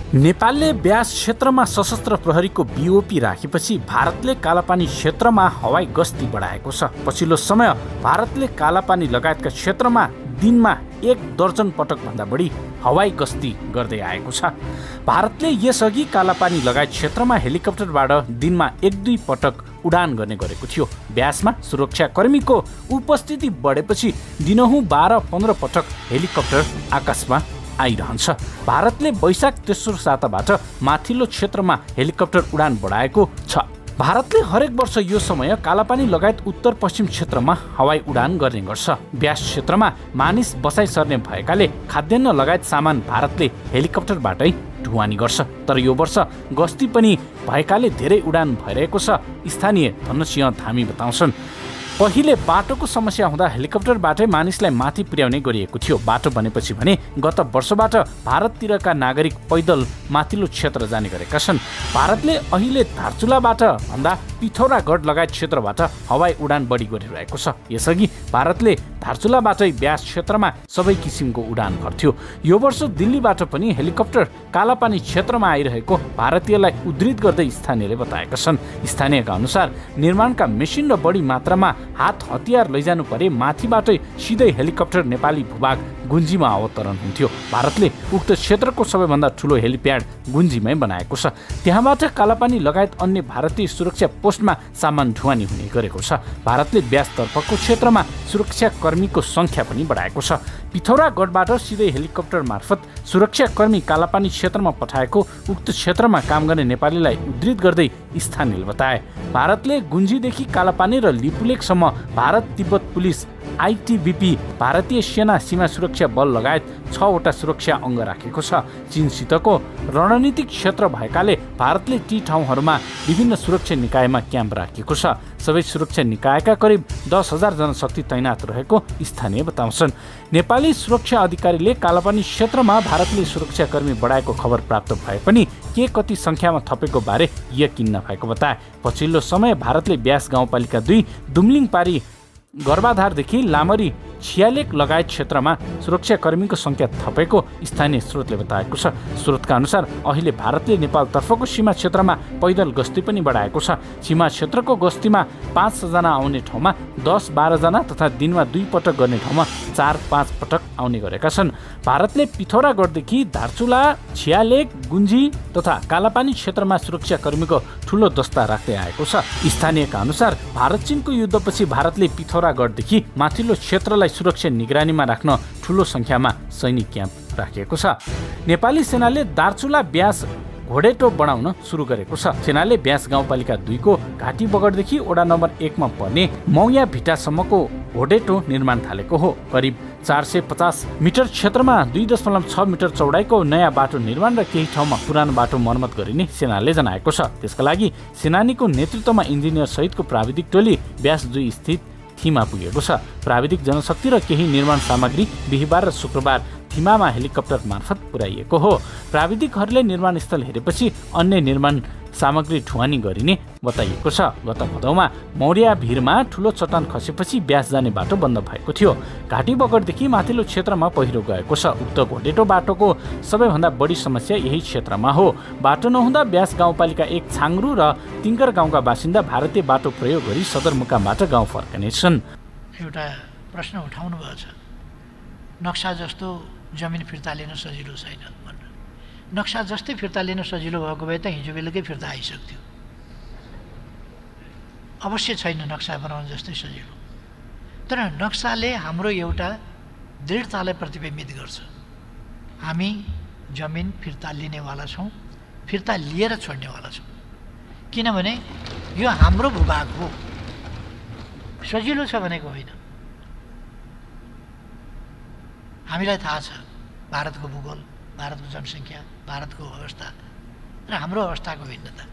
नेपालले ब्यास क्षेत्रमा सशस्त्र प्रहरीको बीओपी राखेपछि भारतले कालापानी क्षेत्रमा हवाई गस्ती बढाएको छ। पछिल्लो समय भारतले कालापानी लगायतका क्षेत्रमा दिनमा 1 दर्जन पटक भन्दा बढी हवाई गस्ती गर्दै आएको छ। भारतले यसअघि कालापानी लगायत क्षेत्रमा हेलिकप्टरबाट दिनमा 1-2 पटक उडान गर्ने गरेको थियो। ब्यासमा सुरक्षाकर्मीको उपस्थिति बढेपछि दिनहुँ 12-15 पटक हेलिकप्टर आकाशमा आइरहन्छ। भारतले वैशाख तेस्रो साताबाट माथिल्लो क्षेत्रमा हेलिकप्टर उडान बढाएको छ। भारतले हरेक वर्ष यो समय कालापानी लगायत उत्तर पश्चिम क्षेत्रमा हवाई उडान गर्ने गर्छ। ब्यास क्षेत्रमा मानिस बसाइ सर्ने भएकाले खाद्यान्न लगायत सामान भारतले हेलिकप्टरबाटै ढुवानी गर्छ। तर यो वर्ष गस्ती पनि भएकाले धेरै उडान भइरहेको छ। स्थानीय धनसिंह धामी बताउँछन्, पहिले बाटोको समस्या हुँदा हेलिकप्टरबाटै मानिसलाई माथि पुर्याउने गरिएको थियो। बाटो बनेपछि भने गत वर्षबाट भारततिरका नागरिक पैदल माथिल्लो क्षेत्र जाने गरेका छन्। भारतले अहिले धारचुलाबाट भन्दा पिथौरागढ लगायत क्षेत्रबाट हवाई उडान बढी गरिरहेको छ। यसअघि भारतले धारचुलाबाटै ब्यास क्षेत्रमा सबै किसिमको उडान गर्थ्यो। यो वर्ष दिल्लीबाट पनि हेलिकप्टर कालापानी क्षेत्रमा आइरहेको भारतीयलाई उद्धृत गर्दै स्थानीयले बताएका छन्। स्थानीयका अनुसार निर्माणका मेसिन र बढी मात्रामा हात हतियार लैजानु परे माथिबाटै सिधै हेलिकप्टर नेपाली भूभाग गुन्जीमा अवतरण हुन्थ्यो। भारतले उक्त क्षेत्रको सबैभन्दा ठुलो हेलिप्याड गुन्जीमै बनाएको छ। त्यहाँबाट कालापानी लगायत अन्य भारतीय सुरक्षा पोस्टमा सामान ढुवानी हुने गरेको छ। भारतले ब्यासतर्फको क्षेत्रमा सुरक्षाकर्मीको संख्या पनि बढाएको छ। पिथौरागढबाट सिधै हेलिकप्टर मार्फत सुरक्षाकर्मी कालापानी क्षेत्रमा पठाएको उक्त क्षेत्रमा काम गर्ने नेपालीलाई उद्धृत गर्दै स्थानीयले बताए। भारतले गुन्जीदेखि कालापानी र लिपुलेकसम्म भारत तिब्बत पुलिस, आइटिबिपी, भारतीय सेना, सीमा सुरक्षा बल लगायत 6वटा सुरक्षा अङ्ग राखेको छ। चीनसितको रणनीतिक क्षेत्र भएकाले भारतले ती ठाउँहरूमा विभिन्न सुरक्षा निकायमा क्याम्प राखेको छ। सबै सुरक्षा निकायका करिब 10,000 जनशक्ति तैनात रहेको स्थानीय बताउँछन्। नेपाली सुरक्षा अधिकारीले कालापानी क्षेत्रमा भारतले सुरक्षाकर्मी बढाएको खबर प्राप्त भए पनि के कति संख्यामा थपेको बारे यकिन नभएको बताए। पछिल्लो समय भारतले ब्यास गाउँपालिका 2, दुम्लिङपारी, गर्भाधारदेखि लामरी, छियालेक लगायत क्षेत्रमा सुरक्षाकर्मीको संख्या थपेको स्थानीय स्रोतले बताएको छ। स्रोतका अनुसार अहिले भारतले नेपालतर्फको सीमा क्षेत्रमा पैदल गस्ती पनि बढाएको छ। सीमा क्षेत्रको गस्तीमा 5 जना आउने ठाउँमा 10-12 जना तथा दिनमा 2 पटक गर्ने ठाउँमा 4-5 पटक आउने गरेका छन्। भारतले पिथौरागढदेखि धारचुला, छियालेक, गुन्जी तथा कालापानी क्षेत्रमा सुरक्षाकर्मीको ठूलो दस्ता राख्दै आएको छ। स्थानीयका अनुसार भारत चीनको युद्धपछि भारतले पिथौरागढदेखि माथिल्लो क्षेत्रलाई सुरक्षा निगरानीमा राख्न ठूलो संख्यामा सैनिक क्याम्प राखिएको छ। नेपाली सेनाले दार्चुला ब्यास घोडेटो बनाउन सुरु गरेको छ। सेनाले ब्यास गाउँपालिका 2 को घाटी बगरदेखि वडा नम्बर 1 मा पर्ने मौया भिटासम्मको घोडेटो निर्माण थालेको हो। करिब 450 मिटर क्षेत्रमा 2.6 मिटर चौडाइको नयाँ बाटो निर्माण र केही ठाउँमा पुरानो बाटो मर्मत गरिने सेनाले जनाएको छ। त्यसका लागि सेनानीको नेतृत्वमा इन्जिनियर सहितको प्राविधिक टोली ब्यास 2 स्थित थिमा पुगेको छ। प्राविधिक जनशक्ति र केही निर्माण सामग्री बिहीबार र शुक्रबार थिमामा हेलिकप्टर मार्फत पुर्याइएको हो। प्राविधिकहरूले निर्माण स्थल हेरेपछि अन्य निर्माण सामग्री ढुवानी गरिने बताइएको छ। गत भदौमा मौर्या भिरमा ठूलो चट्टान खसेपछि ब्यास जाने बाटो बन्द भएको थियो। घाटी बगरदेखि माथिल्लो क्षेत्रमा पहिरो गएको छ। उक्त घोडेटो बाटोको सबैभन्दा बढी समस्या यही क्षेत्रमा हो। बाटो नहुँदा ब्यास गाउँपालिका 1 छाङ्ग्रु र तिङ्कर गाउँका बासिन्दा भारतीय बाटो प्रयोग गरी सदरमुकामबाट गाउँ फर्कनेछन्। एउटा प्रश्न उठाउनु भएको छ, नक्सा जस्तो जमिन फिर्ता लिन सजिलो छैन भनेर। नक्सा जस्तै फिर्ता लिन सजिलो भएको भए त हिजो बेलुकै फिर्ता आइसक्थ्यो। अवश्य छैन नक्सा बनाउन जस्तै सजिलो, तर नक्साले हाम्रो एउटा दृढतालाई प्रतिबिम्बित गर्छ। हामी जमिन फिर्ता लिनेवाला छौँ, फिर्ता लिएर छोड्नेवाला छौँ। किनभने यो हाम्रो भूभाग हो, सजिलो छ भनेको होइन। हामीलाई थाहा छ भारतको भूगोल, भारतको जनसङ्ख्या, भारतको अवस्था र हाम्रो अवस्थाको भिन्नता।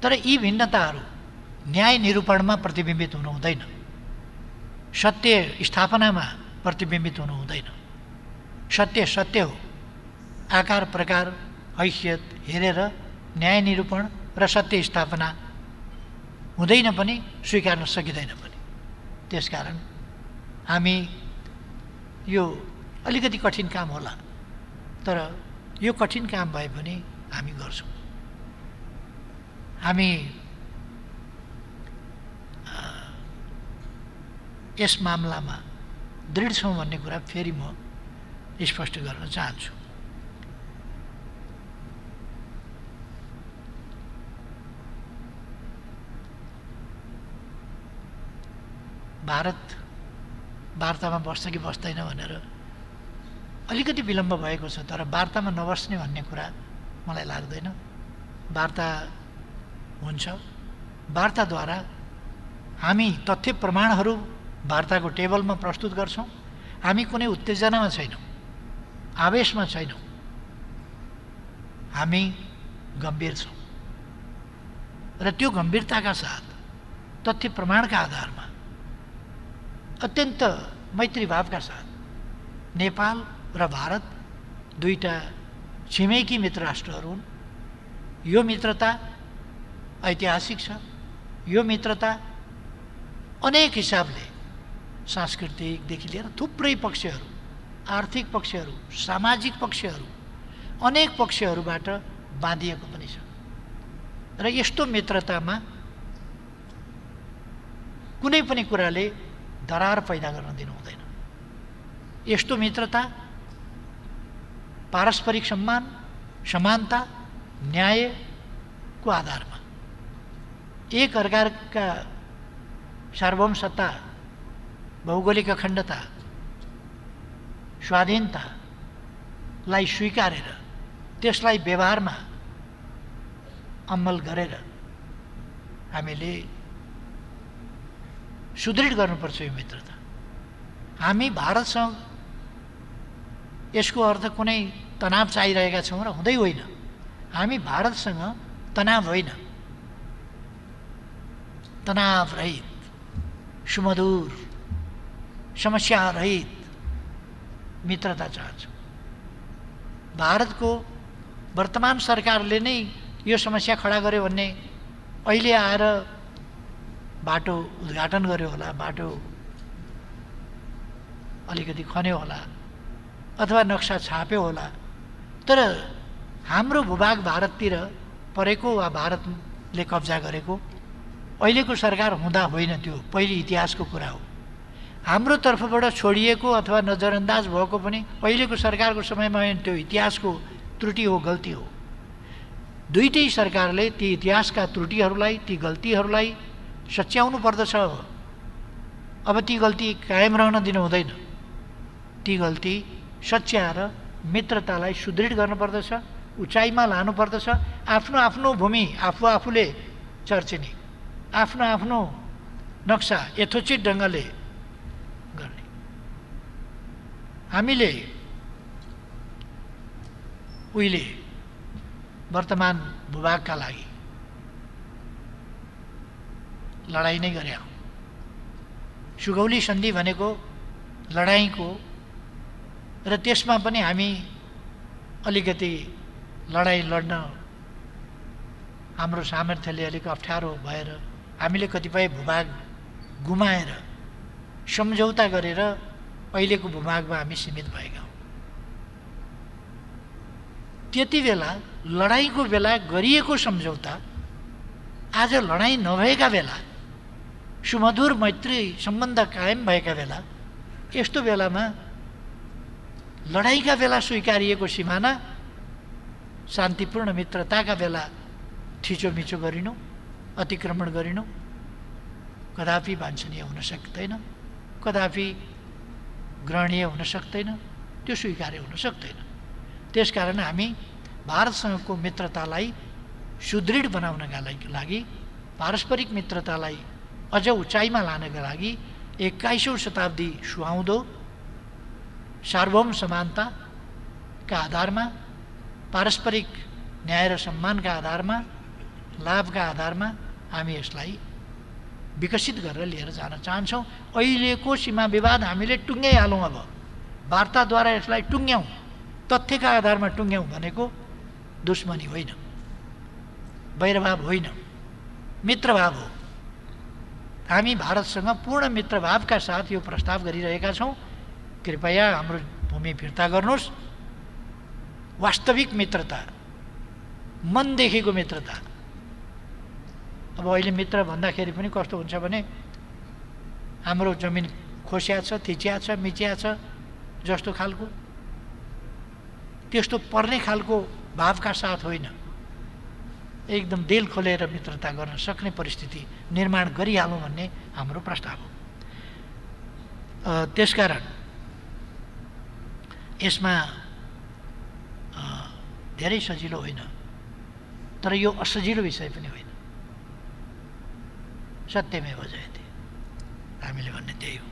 तर यी भिन्नताहरू न्याय निरूपणमा प्रतिबिम्बित हुनु हुँदैन, सत्य स्थापनामा प्रतिबिम्बित हुनु हुँदैन। सत्य सत्य हो। आकार प्रकार हैसियत हेरेर न्याय निरूपण र सत्य स्थापना हुँदैन पनि, स्वीकार्न सकिँदैन पनि। त्यसकारण हामी यो अलिकति कठिन काम होला, तर यो कठिन काम भए पनि हामी गर्छौँ। हामी यस मामलामा दृढ छौँ भन्ने कुरा फेरि म स्पष्ट गर्न चाहन्छु। भारत वार्तामा बस्छ कि बस्दैन भनेर अलिकति विलम्ब भएको छ, तर वार्तामा नबस्ने भन्ने कुरा मलाई लाग्दैन। वार्ता हुन्छ। वार्ताद्वारा हामी तथ्य प्रमाणहरू वार्ताको टेबलमा प्रस्तुत गर्छौँ। हामी कुनै उत्तेजनामा छैनौँ, आवेशमा छैनौँ, हामी गम्भीर छौँ र त्यो गम्भीरताका साथ तथ्य प्रमाणका आधारमा अत्यन्त मैत्रीभावका साथ नेपाल र भारत दुईटा छिमेकी मित्र राष्ट्रहरू हुन्। यो मित्रता ऐतिहासिक छ। यो मित्रता अनेक हिसाबले सांस्कृतिकदेखि लिएर थुप्रै पक्षहरू, आर्थिक पक्षहरू, सामाजिक पक्षहरू, अनेक पक्षहरूबाट बाँधिएको पनि छ र यस्तो मित्रतामा कुनै पनि कुराले दरार पैदा गर्न दिनु हुँदैन। यस्तो मित्रता पारस्परिक सम्मान, समानता, न्यायको आधारमा एक अर्काका सार्वभौम सत्ता, भौगोलिक अखण्डता, स्वाधीनतालाई स्वीकारेर त्यसलाई व्यवहारमा अमल गरेर हामीले सुदृढ गर्नुपर्छ यो मित्रता। हामी भारतसँग यसको अर्थ कुनै तनाव चाहिरहेका छौँ र हुँदै होइन। हामी भारतसँग तनाव होइन, तनाव रहित, सुमधुर, समस्या रहित मित्रता चाहन्छौँ। भारतको वर्तमान सरकारले नै यो समस्या खडा गर्यो भन्ने अहिले आएर बाटो उद्घाटन गर्यो होला, बाटो अलिकति खन्यो होला अथवा नक्सा छाप्यो होला, तर हाम्रो भूभाग भारततिर परेको वा भारतले कब्जा गरेको अहिलेको सरकार हुँदा होइन। त्यो पहिले इतिहासको कुरा हो। हाम्रो तर्फबाट छोडिएको अथवा नजरअन्दाज भएको पनि अहिलेको सरकारको समयमा होइन। त्यो इतिहासको त्रुटि हो, गल्ती हो। दुईटै सरकारले ती इतिहासका त्रुटिहरूलाई, ती गल्तीहरूलाई सच्याउनु पर्दछ। अब ती गल्ती कायम रहन दिनु हुँदैन। ती गल्ती सच्याएर मित्रतालाई सुदृढ गर्नुपर्दछ, उचाइमा लानुपर्दछ। आफ्नो आफ्नो भूमि आफू आफूले चर्चिने, आफ्नो आफ्नो नक्सा यथोचित ढङ्गले गर्ने। हामीले उहिले वर्तमान भूभागका लागि लडाइँ नै गरे हौँ। सुगौली सन्धि भनेको लडाइँको र त्यसमा पनि हामी अलिकति लडाइँ लड्न हाम्रो सामर्थ्यले अलिक अप्ठ्यारो भएर हामीले कतिपय भूभाग गुमाएर सम्झौता गरेर अहिलेको भूभागमा हामी सीमित भएका हौँ। त्यति बेला लडाइँको बेला गरिएको सम्झौता आज लडाइँ नभएका बेला, सुमधुर मैत्री सम्बन्ध कायम भएका बेला, यस्तो बेलामा लडाइँका बेला स्वीकारिएको सिमाना शान्तिपूर्ण मित्रताका बेला थिचोमिचो गरिनु, अतिक्रमण गरिनु कदापि वाञ्छनीय हुन सक्दैन, कदापि ग्रहणीय हुन सक्दैन, त्यो स्वीकार्य हुन सक्दैन। त्यसकारण हामी भारतसँगको मित्रतालाई सुदृढ बनाउनका लागि, पारस्परिक मित्रतालाई अझ उचाइमा लानका लागि 21औं शताब्दी सुहाउँदो सार्वभौम समानताका आधारमा, पारस्परिक न्याय र सम्मानका आधारमा, लाभका आधारमा हामी यसलाई विकसित गरेर लिएर जान चाहन्छौँ। अहिलेको सीमा विवाद हामीले टुङ्ग्याइहालौँ। अब वार्ताद्वारा यसलाई टुङ्ग्याउँ, तथ्यका आधारमा टुङ्ग्याउँ भनेको दुश्मनी होइन, वैरभाव होइन, मित्रभाव हो। हामी भारतसँग पूर्ण मित्रभावका साथ यो प्रस्ताव गरिरहेका छौँ। कृपया हाम्रो भूमि फिर्ता गर्नुहोस्, वास्तविक मित्रता, मनदेखिको मित्रता। अब अहिले मित्र भन्दाखेरि पनि कस्तो हुन्छ भने हाम्रो जमिन खोस्या छ, थिचिया छ, मिचिया छ जस्तो खालको, त्यस्तो पर्ने खालको भावका साथ होइन, एकदम दिल खोलेर मित्रता गर्न सक्ने परिस्थिति निर्माण गरिहालौँ भन्ने हाम्रो प्रस्ताव हो। त्यसकारण यसमा धेरै सजिलो होइन, तर यो असजिलो विषय पनि होइन। सत्यमेव जयते, हामीले भन्ने त्यही हो।